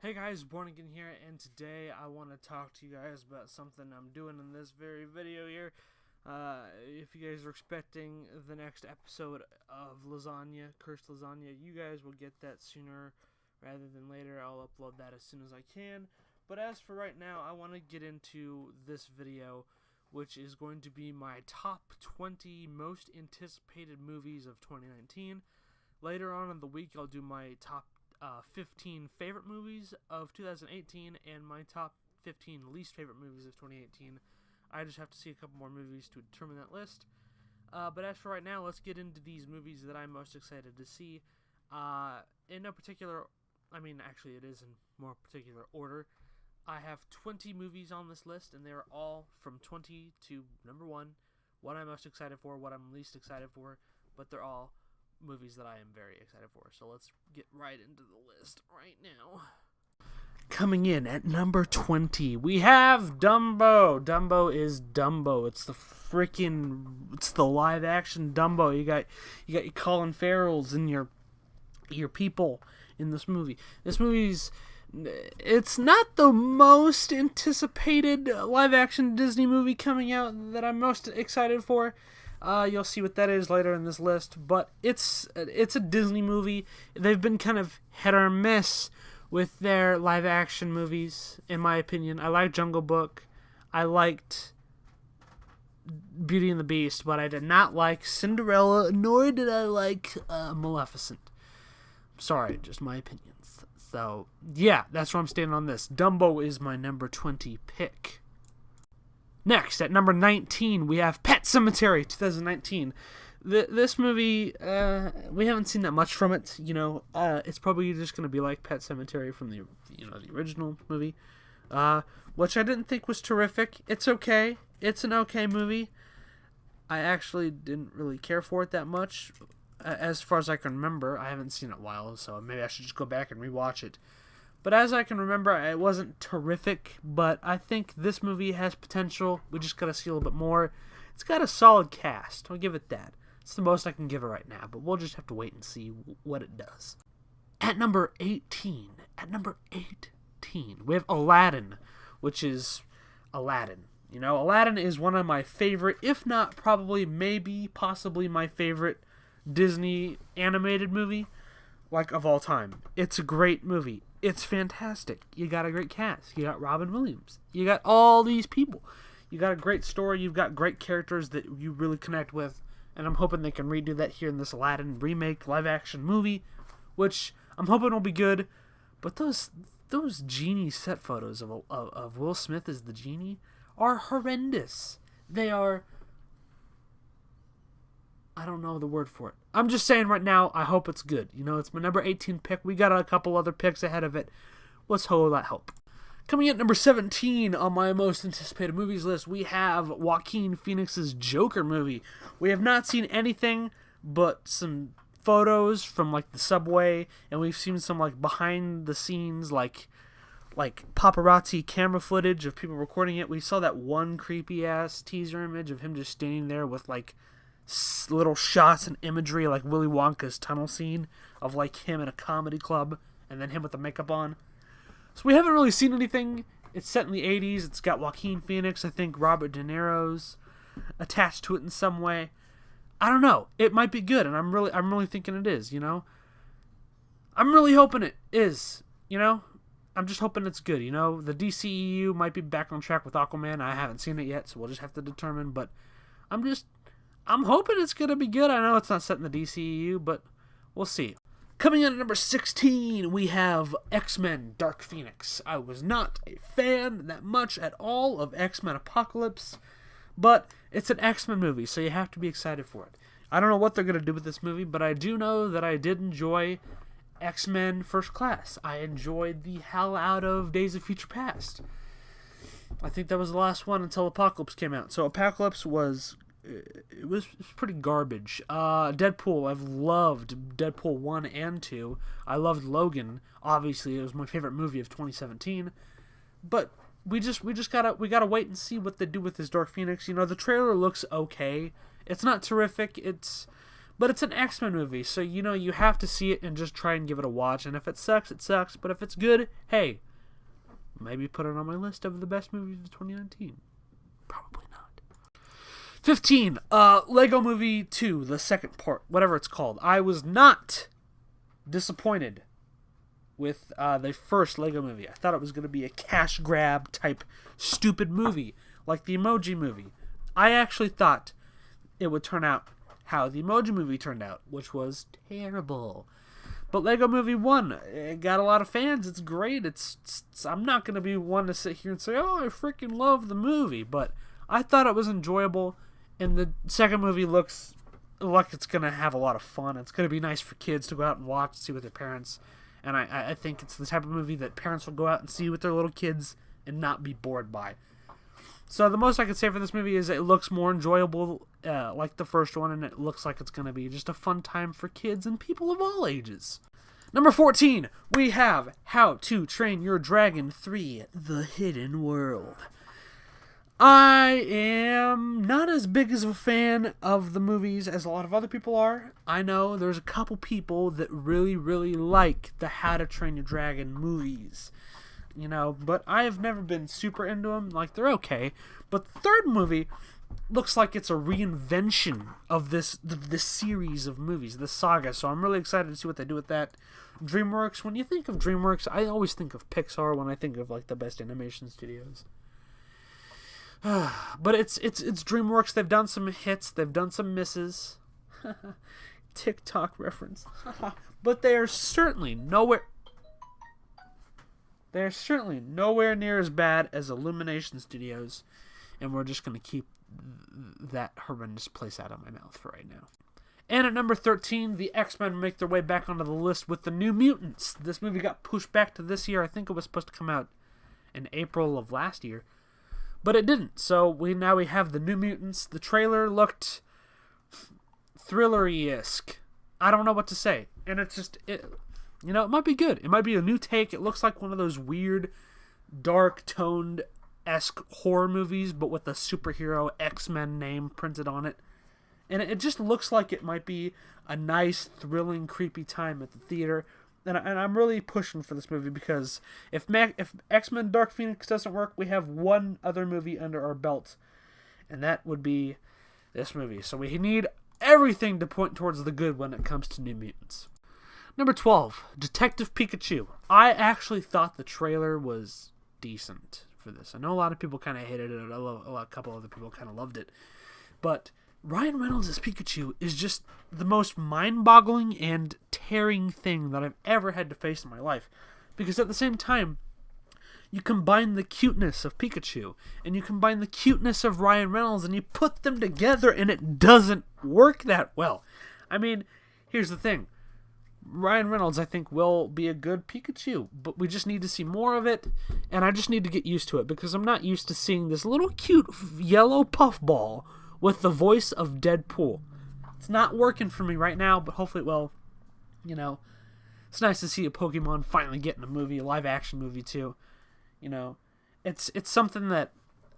Hey guys, Born Again here, and today I want to talk to you guys about something I'm doing in this very video here. If you guys are expecting the next episode of Lasagna, Cursed Lasagna, you guys will get that sooner rather than later. I'll upload that as soon as I can. But as for right now, I want to get into this video, which is going to be my top 20 most anticipated movies of 2019. Later on in the week, I'll do my top 15 favorite movies of 2018 and my top 15 least favorite movies of 2018. I just have to see a couple more movies to determine that list. But as for right now, let's get into these movies that I'm most excited to see. In no particular, actually it is in more particular order. I have 20 movies on this list, and they're all from 20 to number 1. What I'm most excited for, what I'm least excited for, but they're all movies that I am very excited for. So let's get right into the list right now. Coming in at number 20, we have Dumbo. Dumbo is Dumbo. It's the live action Dumbo. You got your Colin Farrells and your people in this movie. It's not the most anticipated live action Disney movie coming out that I'm most excited for. You'll see what that is later in this list, but it's a Disney movie. They've been kind of hit or miss with their live action movies, in my opinion. I liked Jungle Book. I liked Beauty and the Beast, but I did not like Cinderella, nor did I like Maleficent. Sorry, just my opinions. So, yeah, that's where I'm standing on this. Dumbo is my number 20 pick. Next, at number 19, we have Pet Sematary 2019. This movie, we haven't seen that much from it. It's probably just going to be like Pet Sematary from the original movie, which I didn't think was terrific. It's okay. It's an okay movie. I actually didn't really care for it that much, as far as I can remember. I haven't seen it in a while, so maybe I should just go back and rewatch it. But as I can remember, it wasn't terrific, but I think this movie has potential. We just got to see a little bit more. It's got a solid cast. I'll give it that. It's the most I can give it right now, but we'll just have to wait and see what it does. At number 18, we have Aladdin, which is Aladdin. Aladdin is one of my favorite, if not probably, maybe, possibly my favorite Disney animated movie, of all time. It's a great movie. It's fantastic. You got a great cast. You got Robin Williams. You got all these people. You got a great story. You've got great characters that you really connect with. And I'm hoping they can redo that here in this Aladdin remake live-action movie, which I'm hoping will be good. But those genie set photos of Will Smith as the genie are horrendous. They are... I don't know the word for it. I'm just saying right now, I hope it's good. It's my number 18 pick. We got a couple other picks ahead of it. Let's hold that hope. Coming in at number 17 on my most anticipated movies list, we have Joaquin Phoenix's Joker movie. We have not seen anything but some photos from the subway, and we've seen some behind the scenes like paparazzi camera footage of people recording it. We saw that one creepy ass teaser image of him just standing there with little shots and imagery like Willy Wonka's tunnel scene of him in a comedy club and then him with the makeup on. So we haven't really seen anything. It's set in the 80s. It's got Joaquin Phoenix. I think Robert De Niro's attached to it in some way. I don't know. It might be good, and I'm really thinking it is. I'm really hoping it is. I'm just hoping it's good. The DCEU might be back on track with Aquaman. I haven't seen it yet, so we'll just have to determine. But I'm hoping it's going to be good. I know it's not set in the DCEU, but we'll see. Coming in at number 16, we have X-Men Dark Phoenix. I was not a fan that much at all of X-Men Apocalypse, but it's an X-Men movie, so you have to be excited for it. I don't know what they're going to do with this movie, but I do know that I did enjoy X-Men First Class. I enjoyed the hell out of Days of Future Past. I think that was the last one until Apocalypse came out. So Apocalypse was pretty garbage. Deadpool, I've loved Deadpool 1 and 2. I loved Logan. Obviously, it was my favorite movie of 2017. But we gotta wait and see what they do with this Dark Phoenix. The trailer looks okay. It's not terrific. But it's an X-Men movie, so, you have to see it and just try and give it a watch. And if it sucks, it sucks. But if it's good, hey, maybe put it on my list of the best movies of 2019. Probably not. 15, Lego Movie 2, the second part, whatever it's called. I was not disappointed with the first Lego Movie. I thought it was going to be a cash grab type stupid movie, like the Emoji Movie. I actually thought it would turn out how the Emoji Movie turned out, which was terrible. But Lego Movie 1, it got a lot of fans. It's great. I'm not going to be one to sit here and say, oh, I freaking love the movie. But I thought it was enjoyable. And the second movie looks like it's going to have a lot of fun. It's going to be nice for kids to go out and watch and see with their parents. And I think it's the type of movie that parents will go out and see with their little kids and not be bored by. So the most I could say for this movie is it looks more enjoyable like the first one, and it looks like it's going to be just a fun time for kids and people of all ages. Number 14, we have How to Train Your Dragon 3, The Hidden World. I am not as big as a fan of the movies as a lot of other people are. I know there's a couple people that really, really like the How to Train Your Dragon movies. But I have never been super into them. Like, they're okay. But the third movie looks like it's a reinvention of this series of movies, this saga. So I'm really excited to see what they do with that. DreamWorks, when you think of DreamWorks, I always think of Pixar when I think of, like, the best animation studios. But it's DreamWorks. They've done some hits. They've done some misses. TikTok reference. But they are certainly nowhere... They're certainly nowhere near as bad as Illumination Studios, and we're just going to keep that horrendous place out of my mouth for right now. And at number 13, the X-Men make their way back onto the list with the New Mutants. This movie got pushed back to this year. I think it was supposed to come out in April of last year, but it didn't. So we have the New Mutants. The trailer looked thriller-esque. I don't know what to say, and it's just... it might be good. It might be a new take. It looks like one of those weird, dark-toned-esque horror movies, but with a superhero X-Men name printed on it. And it just looks like it might be a nice, thrilling, creepy time at the theater. And I'm really pushing for this movie because if X-Men Dark Phoenix doesn't work, we have one other movie under our belt. And that would be this movie. So we need everything to point towards the good when it comes to New Mutants. Number 12, Detective Pikachu. I actually thought the trailer was decent for this. I know a lot of people kind of hated it. A couple other people kind of loved it. But Ryan Reynolds as Pikachu is just the most mind-boggling and tearing thing that I've ever had to face in my life. Because at the same time, you combine the cuteness of Pikachu and you combine the cuteness of Ryan Reynolds and you put them together and it doesn't work that well. I mean, here's the thing. Ryan Reynolds, I think, will be a good Pikachu, but we just need to see more of it, and I just need to get used to it, because I'm not used to seeing this little cute yellow puffball with the voice of Deadpool. It's not working for me right now, but hopefully it will. It's nice to see a Pokemon finally getting a movie, a live-action movie, too. It's something that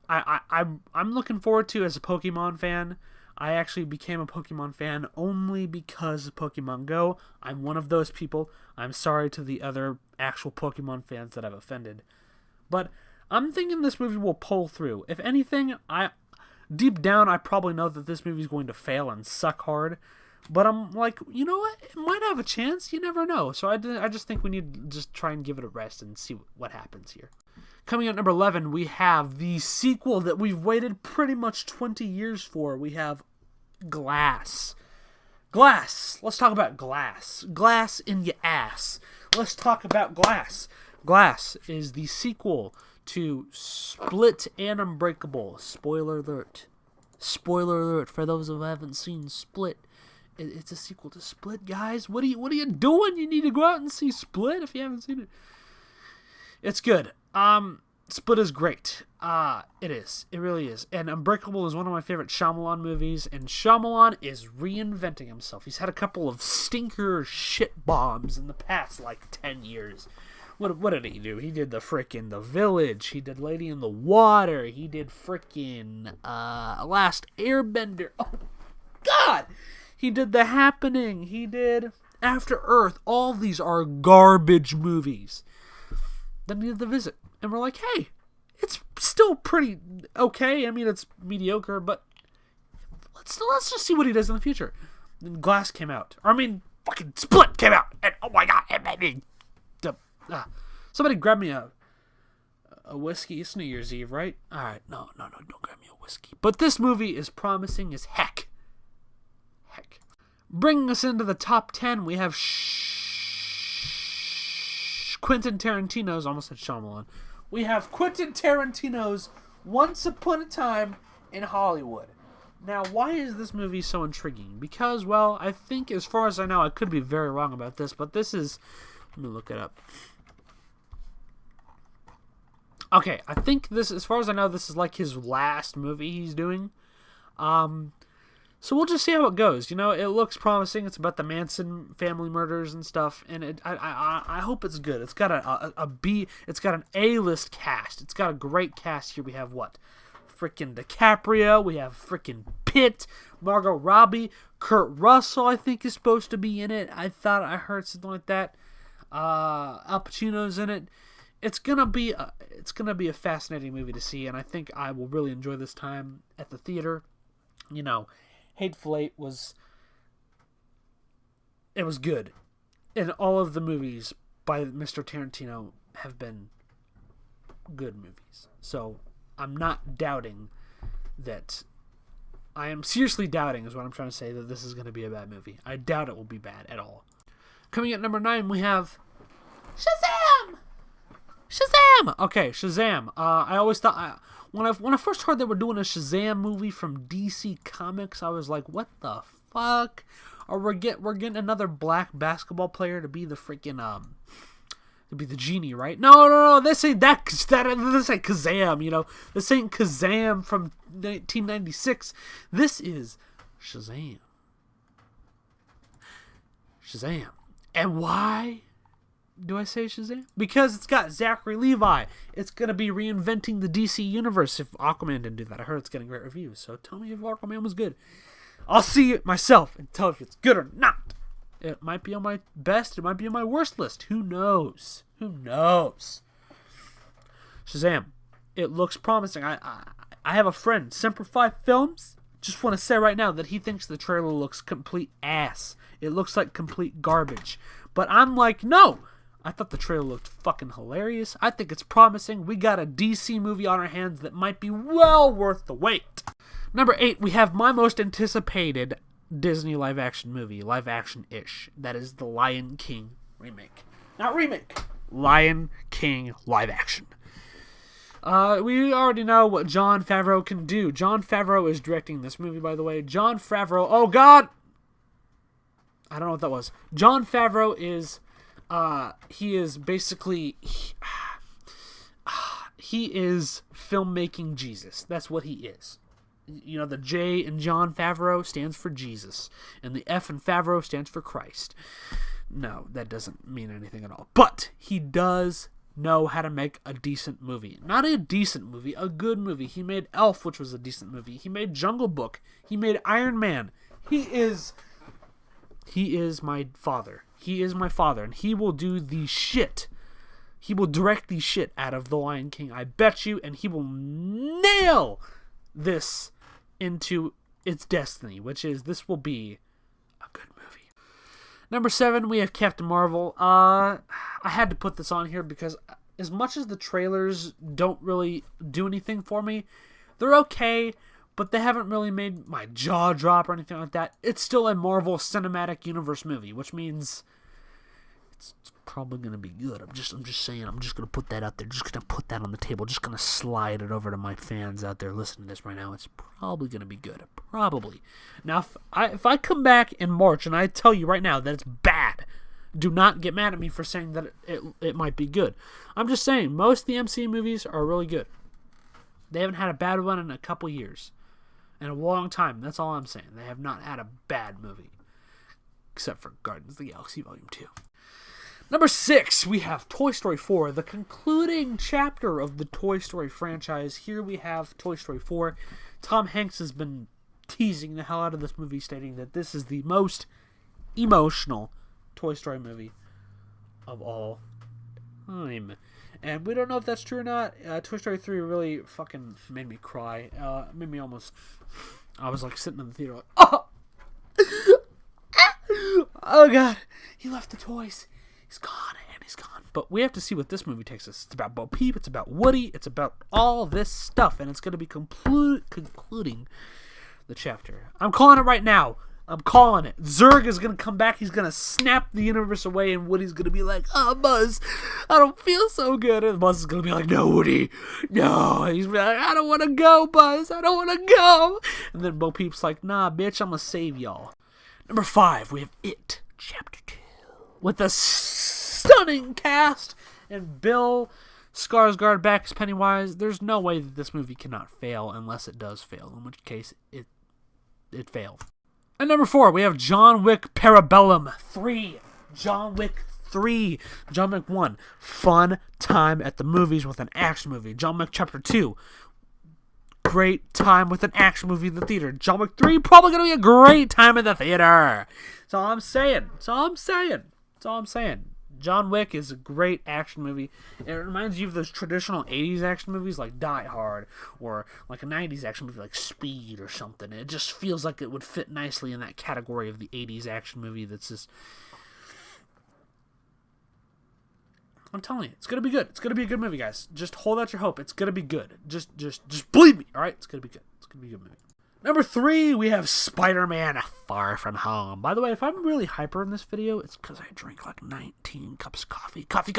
I'm looking forward to as a Pokemon fan. I actually became a Pokemon fan only because of Pokemon Go. I'm one of those people. I'm sorry to the other actual Pokemon fans that I've offended. But I'm thinking this movie will pull through. If anything, deep down, I probably know that this movie is going to fail and suck hard. But I'm like, you know what? It might have a chance. You never know. So I just think we need to just try and give it a rest and see what happens here. Coming at number 11, we have the sequel that we've waited pretty much 20 years for. We have Glass. Glass. Let's talk about Glass. Glass in your ass. Let's talk about Glass. Glass is the sequel to Split and Unbreakable. Spoiler alert. Spoiler alert for those who haven't seen Split. It's a sequel to Split, guys. What are you doing? You need to go out and see Split if you haven't seen it. It's good. Split is great. It is. It really is. And Unbreakable is one of my favorite Shyamalan movies, and Shyamalan is reinventing himself. He's had a couple of stinker shit bombs in the past, 10 years. What did he do? He did The Village. He did Lady in the Water. He did Last Airbender. Oh, God! He did The Happening. He did After Earth. All these are garbage movies. Then he did The Visit. And we're like, hey, it's still pretty okay. I mean, it's mediocre, but let's just see what he does in the future. Then Glass came out. Or, I mean, fucking Split came out. And, oh my God, it made me... somebody grab me a whiskey. It's New Year's Eve, right? All right. No, don't grab me a whiskey. But this movie is promising as heck. Bringing us into the top 10, we have Quentin Tarantino's, almost said Shyamalan. We have Quentin Tarantino's Once Upon a Time in Hollywood. Now, why is this movie so intriguing? Because, well, I think, as far as I know, I could be very wrong about this, but this is... Let me look it up. Okay, I think this, as far as I know, this is like his last movie he's doing. So we'll just see how it goes. You know, it looks promising. It's about the Manson family murders and stuff, and I hope it's good. It's got it's got an A-list cast. It's got a great cast here. We have what? Freaking DiCaprio. We have freaking Pitt, Margot Robbie, Kurt Russell. I think is supposed to be in it. I thought I heard something like that. Al Pacino's in it. It's gonna be a fascinating movie to see, and I think I will really enjoy this time at the theater. You know, Hateful Eight was good, and all of the movies by Mr. Tarantino have been good movies. So I'm not doubting that. I am seriously doubting, is what I'm trying to say, that this is going to be a bad movie. I doubt it will be bad at all. Coming at number 9, we have Shazam! Okay, Shazam. I always thought... When I first heard they were doing a Shazam movie from DC Comics, I was like, what the fuck? Or we're getting another black basketball player to be the freaking... to be the genie, right? No, this ain't this ain't Kazam, you know. This ain't Kazam from 1996. This is Shazam. And why do I say Shazam? Because it's got Zachary Levi. It's going to be reinventing the DC universe if Aquaman didn't do that. I heard it's getting great reviews, so tell me if Aquaman was good. I'll see it myself and tell if it's good or not. It might be on my best, it might be on my worst list. Who knows? Shazam. It looks promising. I have a friend, Semper Fi Films. Just want to say right now that he thinks the trailer looks complete ass. It looks like complete garbage. But I'm like, no! I thought the trailer looked fucking hilarious. I think it's promising. We got a DC movie on our hands that might be well worth the wait. Number 8, we have my most anticipated Disney live-action movie. Live-action-ish. That is the Lion King remake. Not remake. Lion King live-action. We already know what Jon Favreau can do. Jon Favreau is directing this movie, by the way. Jon Favreau... Oh, God! I don't know what that was. Jon Favreau is... he is basically... He is filmmaking Jesus. That's what he is. You know, the J in Jon Favreau stands for Jesus. And the F in Favreau stands for Christ. No, that doesn't mean anything at all. But he does know how to make a decent movie. Not a decent movie, a good movie. He made Elf, which was a decent movie. He made Jungle Book. He made Iron Man. He is my father. He is my father, and he will do the shit. He will direct the shit out of The Lion King, I bet you, and he will nail this into its destiny, which is this will be a good movie. Number 7, we have Captain Marvel. I had to put this on here because as much as the trailers don't really do anything for me, they're okay, but they haven't really made my jaw drop or anything like that. It's still a Marvel Cinematic Universe movie, which means it's probably going to be good. I'm just saying, I'm just going to put that out there. Just going to put that on the table. Just going to slide it over to my fans out there listening to this right now. It's probably going to be good. Probably. Now, if I come back in March and I tell you right now that it's bad, do not get mad at me for saying that it might be good. I'm just saying, most of the MCU movies are really good. They haven't had a bad one in a couple years. In a long time. That's all I'm saying. They have not had a bad movie. Except for Guardians of the Galaxy Volume 2. Number 6, we have Toy Story 4, the concluding chapter of the Toy Story franchise. Here we have Toy Story 4. Tom Hanks has been teasing the hell out of this movie, stating that this is the most emotional Toy Story movie of all time. And we don't know if that's true or not. Toy Story 3 really fucking made me cry. Made me almost... I was like sitting in the theater like, oh! Oh god, he left the toys. He's gone, and he's gone. But we have to see what this movie takes us. It's about Bo Peep, it's about Woody, it's about all this stuff, and it's going to be concluding the chapter. I'm calling it right now. I'm calling it. Zurg is going to come back, he's going to snap the universe away, and Woody's going to be like, oh, Buzz, I don't feel so good. And Buzz is going to be like, no, Woody, no. And he's going to be like, I don't want to go, Buzz, I don't want to go. And then Bo Peep's like, nah, bitch, I'm going to save y'all. Number 5, we have It, Chapter 2. With a stunning cast and Bill Skarsgård back as Pennywise. There's no way that this movie cannot fail unless it does fail, in which case it failed. And number 4, we have John Wick Parabellum 3. John Wick 3. John Wick 1, fun time at the movies with an action movie. John Wick Chapter 2, great time with an action movie in the theater. John Wick 3, probably going to be a great time in the theater. That's all I'm saying. That's all I'm saying. That's all I'm saying. John Wick is a great action movie. It reminds you of those traditional 80s action movies like Die Hard, or like a 90s action movie like Speed or something. It just feels like it would fit nicely in that category of the 80s action movie that's just... I'm telling you, it's going to be good. It's going to be a good movie, guys. Just hold out your hope. It's going to be good. Just believe me, alright? It's going to be good. It's going to be a good movie. Number 3, we have Spider-Man Far From Home. By the way, if I'm really hyper in this video, it's because I drink like 19 cups of coffee. Coffee!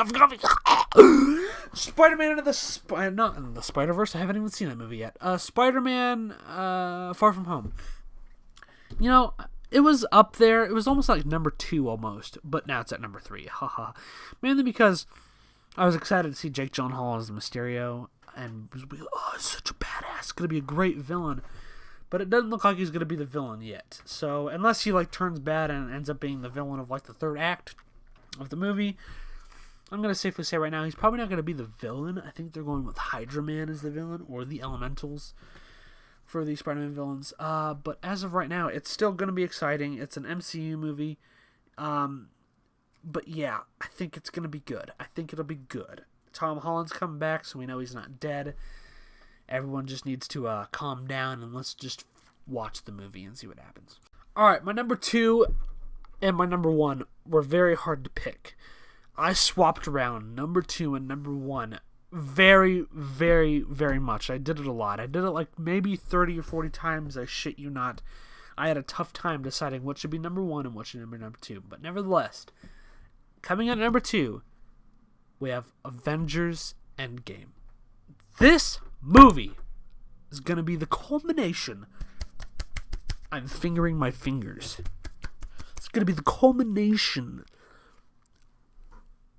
Spider-Man into the... not in the Spider-Verse. I haven't even seen that movie yet. Spider-Man Far From Home. You know, it was up there. It was almost like number 2 almost. But now it's at number 3. Haha. Mainly because I was excited to see Jake Gyllenhaal as Mysterio. And was like, oh, he's such a badass. It's going to be a great villain. But it doesn't look like he's going to be the villain yet. So, unless he, like, turns bad and ends up being the villain of, like, the third act of the movie, I'm going to safely say right now, he's probably not going to be the villain. I think they're going with Hydra Man as the villain, or the Elementals for the Spider-Man villains. But as of right now, it's still going to be exciting. It's an MCU movie. But, yeah, I think it's going to be good. I think it'll be good. Tom Holland's coming back, so we know he's not dead. Everyone just needs to calm down and let's just watch the movie and see what happens. Alright, my number 2 and my number 1 were very hard to pick. I swapped around number 2 and number 1 very, very, very much. I did it a lot. I did it like maybe 30 or 40 times, I shit you not. I had a tough time deciding what should be number 1 and what should be number 2. But nevertheless, coming at number 2, we have Avengers Endgame. This movie is going to be the culmination. I'm fingering my fingers. It's going to be the culmination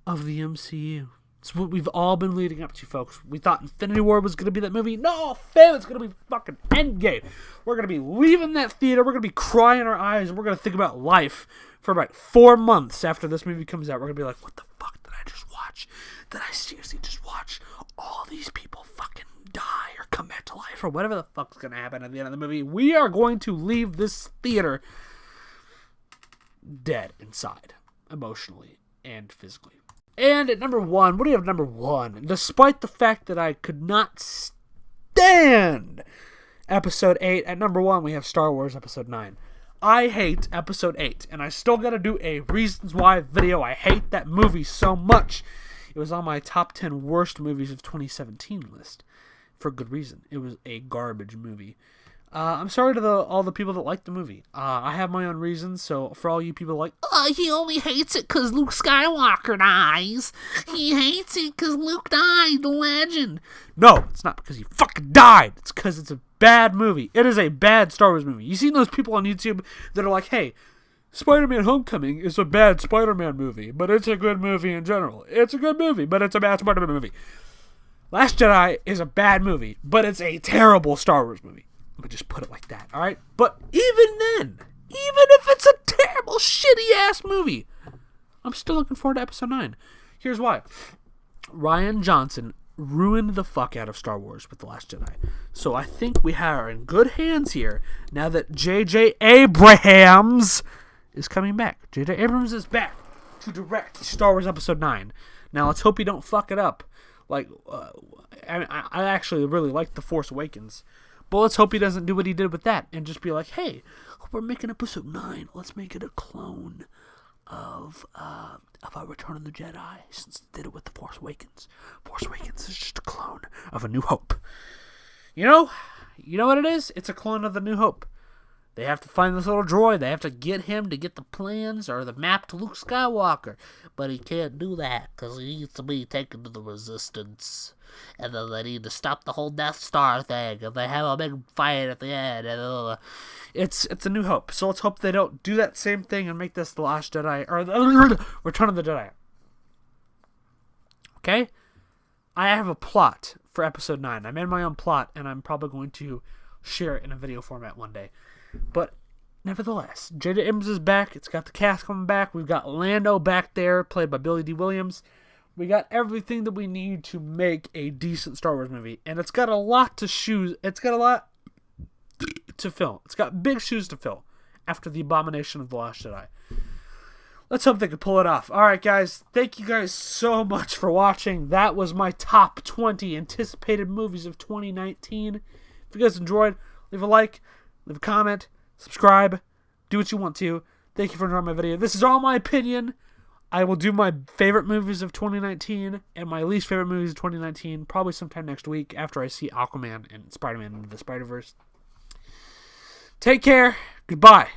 of the MCU. It's what we've all been leading up to, folks. We thought Infinity War was going to be that movie. No, fam, it's going to be fucking Endgame. We're going to be leaving that theater. We're going to be crying our eyes. And we're going to think about life for about 4 months after this movie comes out. We're going to be like, what the fuck did I just watch? Did I seriously just watch all these people fucking die or come back to life or whatever the fuck's going to happen at the end of the movie? We are going to leave this theater dead inside, emotionally and physically. And at number 1, what do you have number 1? Despite the fact that I could not stand Episode 8, at number 1 we have Star Wars Episode 9. I hate Episode 8, and I still gotta do a Reasons Why video. I hate that movie so much. It was on my top 10 worst movies of 2017 list. For good reason. It was a garbage movie. I'm sorry to all the people that like the movie. I have my own reasons, so for all you people like, he only hates it because Luke Skywalker dies. He hates it because Luke died, the legend. No, it's not because he fucking died. It's because it's a bad movie. It is a bad Star Wars movie. You seen those people on YouTube that are like, hey, Spider-Man Homecoming is a bad Spider-Man movie, but it's a good movie in general. It's a good movie, but it's a bad Spider-Man movie. Last Jedi is a bad movie, but it's a terrible Star Wars movie. Let me just put it like that, alright? But even then, even if it's a terrible, shitty-ass movie, I'm still looking forward to Episode 9. Here's why. Rian Johnson ruined the fuck out of Star Wars with The Last Jedi. So I think we are in good hands here now that J.J. Abrams is coming back. J.J. Abrams is back to direct Star Wars Episode 9. Now let's hope he don't fuck it up. Like, I actually really like The Force Awakens. But let's hope he doesn't do what he did with that and just be like, hey, we're making Episode 9. Let's make it a clone of our Return of the Jedi, since they did it with The Force Awakens. Force Awakens is just a clone of A New Hope. You know what it is? It's a clone of The New Hope. They have to find this little droid. They have to get him to get the plans or the map to Luke Skywalker. But he can't do that because he needs to be taken to the Resistance. And then they need to stop the whole Death Star thing. And they have a big fight at the end. And it's A New Hope. So let's hope they don't do that same thing and make this The Last Jedi, or the Return of the Jedi. Okay? I have a plot for Episode 9. I made my own plot, and I'm probably going to share it in a video format one day. But nevertheless, J.J. Abrams is back. It's got the cast coming back. We've got Lando back there, played by Billy D. Williams. We got everything that we need to make a decent Star Wars movie. And it's got a lot to fill. It's got big shoes to fill after the abomination of The Last Jedi. Let's hope they can pull it off. Alright, guys. Thank you guys so much for watching. That was my top 20 anticipated movies of 2019. If you guys enjoyed, leave a like, leave a comment, subscribe, do what you want to. Thank you for enjoying my video. This is all my opinion. I will do my favorite movies of 2019 and my least favorite movies of 2019 probably sometime next week after I see Aquaman and Spider-Man into the Spider-Verse. Take care. Goodbye.